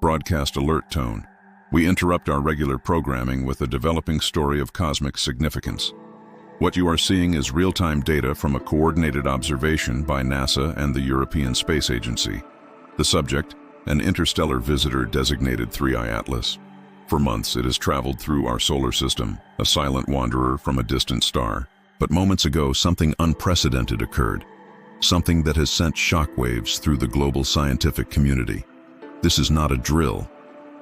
broadcast alert tone. We interrupt our regular programming with a developing story of cosmic significance. What you are seeing is real-time data from a coordinated observation by NASA and the European Space Agency. The subject, an interstellar visitor designated 3I Atlas. For months, it has traveled through our solar system, a silent wanderer from a distant star. But moments ago, something unprecedented occurred. Something that has sent shockwaves through the global scientific community. This is not a drill.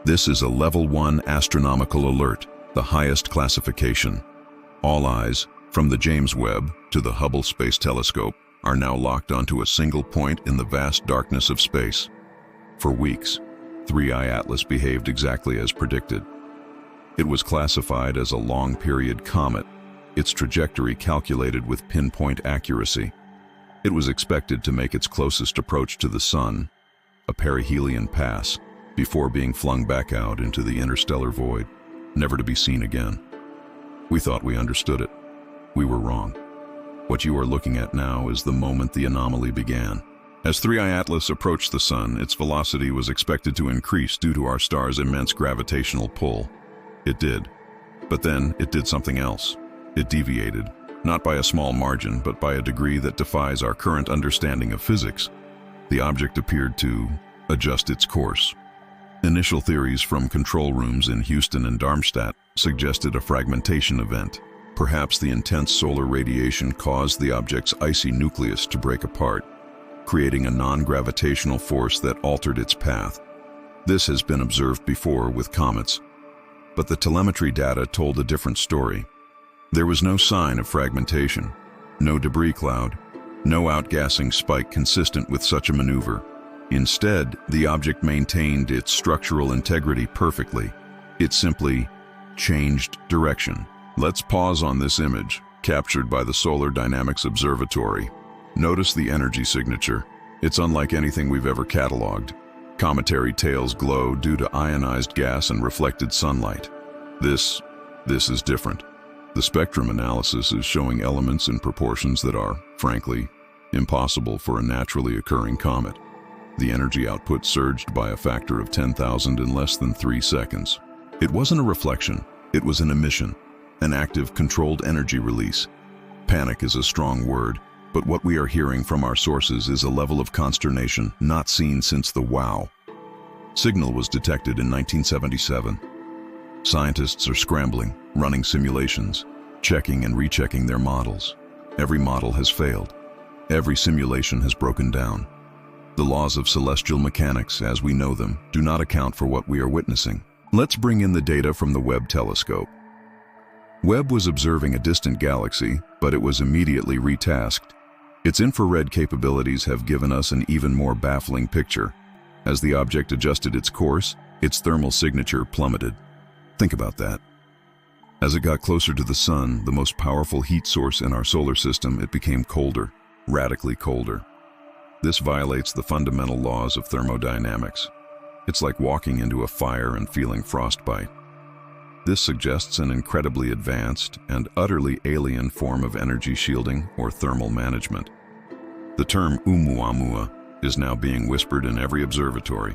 This is a Level 1 astronomical alert, the highest classification. All eyes, from the James Webb to the Hubble Space Telescope, are now locked onto a single point in the vast darkness of space. For weeks, 3I Atlas behaved exactly as predicted. It was classified as a long-period comet, its trajectory calculated with pinpoint accuracy. It was expected to make its closest approach to the Sun, a perihelion pass, before being flung back out into the interstellar void, never to be seen again. We thought we understood it. We were wrong. What you are looking at now is the moment the anomaly began. As 3I Atlas approached the Sun, its velocity was expected to increase due to our star's immense gravitational pull. It did. But then it did something else. It deviated, not by a small margin, but by a degree that defies our current understanding of physics. The object appeared to adjust its course. Initial theories from control rooms in Houston and Darmstadt suggested a fragmentation event. Perhaps the intense solar radiation caused the object's icy nucleus to break apart, creating a non-gravitational force that altered its path. This has been observed before with comets, but the telemetry data told a different story. There was no sign of fragmentation, no debris cloud, no outgassing spike consistent with such a maneuver. Instead, the object maintained its structural integrity perfectly. It simply changed direction. Let's pause on this image, captured by the Solar Dynamics Observatory. Notice the energy signature. It's unlike anything we've ever cataloged. Cometary tails glow due to ionized gas and reflected sunlight. This is different. The spectrum analysis is showing elements in proportions that are, frankly, impossible for a naturally occurring comet. The energy output surged by a factor of 10,000 in less than 3 seconds. It wasn't a reflection, it was an emission, an active, controlled energy release. Panic is a strong word, but what we are hearing from our sources is a level of consternation not seen since the WOW signal was detected in 1977. Scientists are scrambling, running simulations, checking and rechecking their models. Every model has failed. Every simulation has broken down. The laws of celestial mechanics, as we know them, do not account for what we are witnessing. Let's bring in the data from the Webb telescope. Webb was observing a distant galaxy, but it was immediately retasked. Its infrared capabilities have given us an even more baffling picture. As the object adjusted its course, its thermal signature plummeted. Think about that. As it got closer to the Sun, the most powerful heat source in our solar system, it became colder, radically colder. This violates the fundamental laws of thermodynamics. It's like walking into a fire and feeling frostbite. This suggests an incredibly advanced and utterly alien form of energy shielding or thermal management. The term Oumuamua is now being whispered in every observatory.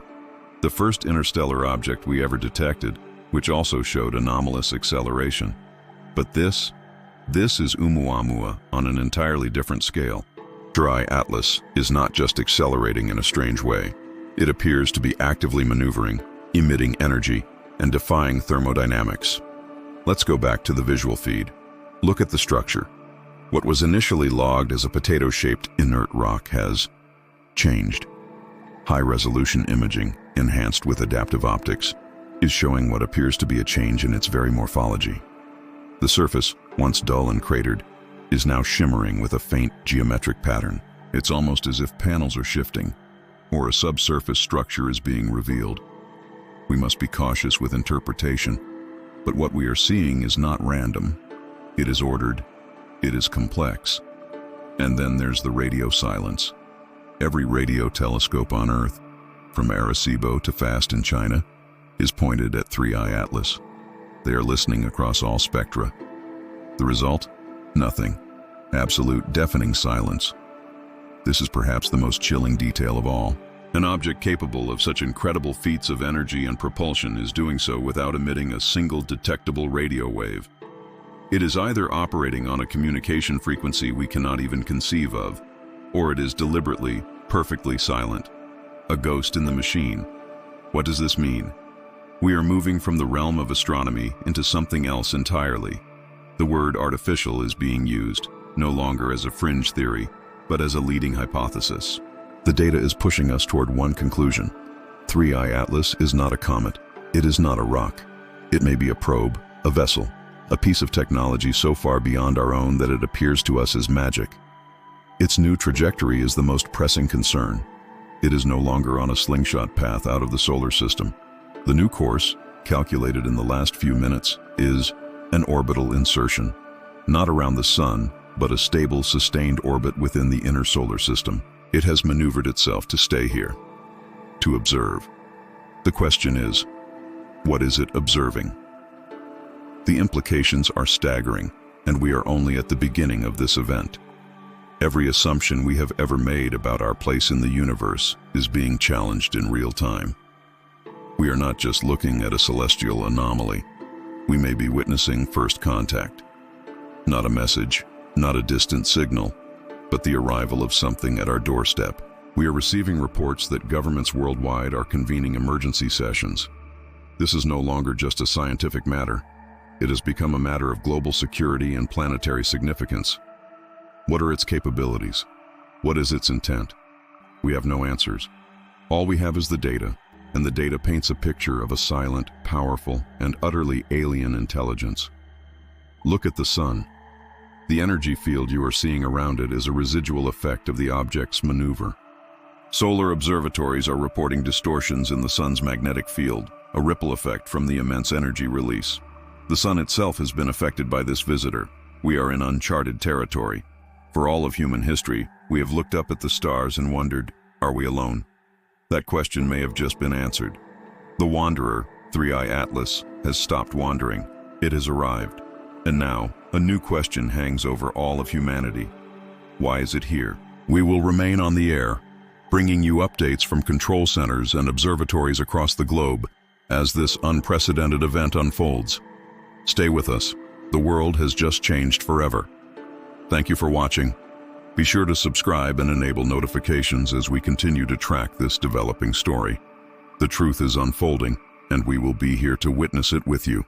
The first interstellar object we ever detected, which also showed anomalous acceleration. But this is Oumuamua on an entirely different scale. 3I Atlas is not just accelerating in a strange way. It appears to be actively maneuvering, emitting energy, and defying thermodynamics. Let's go back to the visual feed. Look at the structure. What was initially logged as a potato-shaped inert rock has changed. High-resolution imaging, enhanced with adaptive optics, is showing what appears to be a change in its very morphology. The surface, once dull and cratered, is now shimmering with a faint geometric pattern. It's almost as if panels are shifting, or a subsurface structure is being revealed. We must be cautious with interpretation, but what we are seeing is not random. It is ordered, it is complex. And then there's the radio silence. Every radio telescope on Earth, from Arecibo to FAST in China, is pointed at 3I Atlas. They are listening across all spectra. The result? Nothing. Absolute deafening silence. This is perhaps the most chilling detail of all. An object capable of such incredible feats of energy and propulsion is doing so without emitting a single detectable radio wave. It is either operating on a communication frequency we cannot even conceive of, or it is deliberately, perfectly silent. A ghost in the machine. What does this mean? We are moving from the realm of astronomy into something else entirely. The word artificial is being used, no longer as a fringe theory, but as a leading hypothesis. The data is pushing us toward one conclusion. 3I Atlas is not a comet. It is not a rock. It may be a probe, a vessel, a piece of technology so far beyond our own that it appears to us as magic. Its new trajectory is the most pressing concern. It is no longer on a slingshot path out of the solar system. The new course, calculated in the last few minutes, is an orbital insertion. Not around the sun, but a stable, sustained orbit within the inner solar system. It has maneuvered itself to stay here, to observe. The question is, what is it observing? The implications are staggering, and we are only at the beginning of this event. Every assumption we have ever made about our place in the universe is being challenged in real time. We are not just looking at a celestial anomaly. We may be witnessing first contact. Not a message, not a distant signal, but the arrival of something at our doorstep. We are receiving reports that governments worldwide are convening emergency sessions. This is no longer just a scientific matter. It has become a matter of global security and planetary significance. What are its capabilities? What is its intent? We have no answers. All we have is the data, and the data paints a picture of a silent, powerful, and utterly alien intelligence. Look at the sun. The energy field you are seeing around it is a residual effect of the object's maneuver. Solar observatories are reporting distortions in the sun's magnetic field, a ripple effect from the immense energy release. The sun itself has been affected by this visitor. We are in uncharted territory. For all of human history, we have looked up at the stars and wondered, are we alone? That question may have just been answered. The wanderer, 3I Atlas, has stopped wandering. It has arrived. And now, a new question hangs over all of humanity. Why is it here? We will remain on the air, bringing you updates from control centers and observatories across the globe as this unprecedented event unfolds. Stay with us. The world has just changed forever. Thank you for watching. Be sure to subscribe and enable notifications as we continue to track this developing story. The truth is unfolding, and we will be here to witness it with you.